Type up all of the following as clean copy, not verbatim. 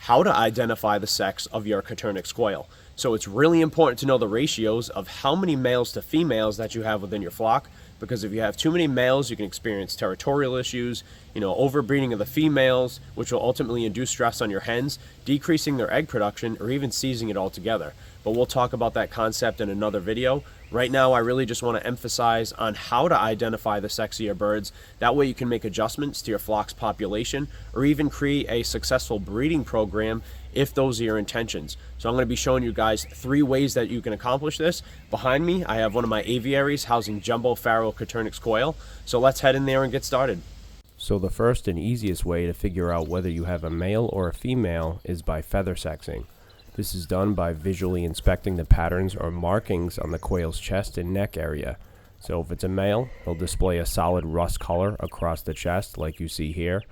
how to identify the sex of your Coturnix quail. So it's really important to know the ratios of how many males to females that you have within your flock, because if you have too many males, you can experience territorial issues, overbreeding of the females, which will ultimately induce stress on your hens, decreasing their egg production, or even seizing it altogether. But we'll talk about that concept in another video. Right now, I really just want to emphasize on how to identify the sex of your birds. That way you can make adjustments to your flock's population, or even create a successful breeding program if those are your intentions. So I'm going to be showing you guys 3 ways that you can accomplish this. Behind me, I have one of my aviaries housing jumbo farrow Coturnix quail. So let's head in there and get started. So the first and easiest way to figure out whether you have a male or a female is by feather sexing. This is done by visually inspecting the patterns or markings on the quail's chest and neck area. So if it's a male, he'll display a solid rust color across the chest like you see here.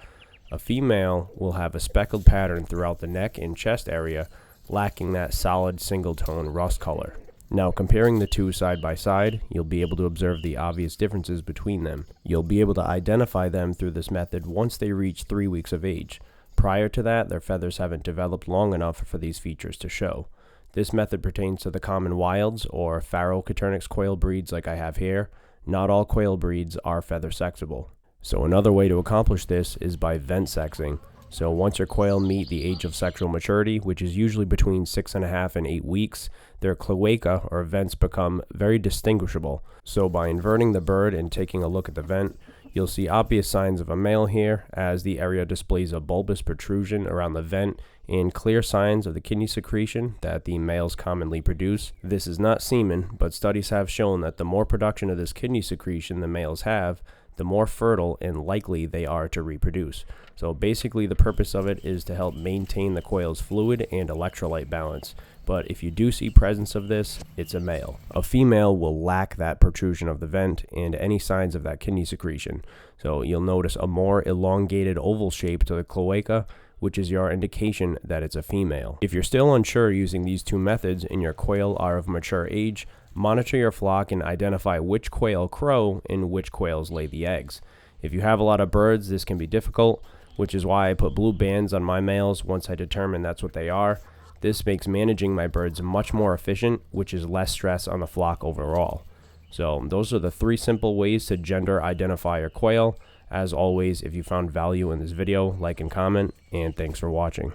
A female will have a speckled pattern throughout the neck and chest area, lacking that solid single-tone rust color. Now, comparing the two side by side, you'll be able to observe the obvious differences between them. You'll be able to identify them through this method once they reach 3 weeks of age. Prior to that, their feathers haven't developed long enough for these features to show. This method pertains to the common wilds or farrow Coturnix quail breeds like I have here. Not all quail breeds are feather sexable. So another way to accomplish this is by vent sexing. So once your quail meet the age of sexual maturity, which is usually between 6.5 and 8 weeks, their cloaca or vents become very distinguishable. So by inverting the bird and taking a look at the vent, you'll see obvious signs of a male here, as the area displays a bulbous protrusion around the vent and clear signs of the kidney secretion that the males commonly produce. This is not semen, but studies have shown that the more production of this kidney secretion the males have, the more fertile and likely they are to reproduce. So basically the purpose of it is to help maintain the quail's fluid and electrolyte balance. But if you do see presence of this, it's a male. A female will lack that protrusion of the vent and any signs of that kidney secretion. So you'll notice a more elongated oval shape to the cloaca, which is your indication that it's a female. If you're still unsure using these 2 methods and your quail are of mature age, monitor your flock and identify which quail crow and which quails lay the eggs. If you have a lot of birds, this can be difficult, which is why I put blue bands on my males once I determine that's what they are. This makes managing my birds much more efficient, which is less stress on the flock overall. So those are the 3 simple ways to gender identify your quail. As always, if you found value in this video, like and comment, and thanks for watching.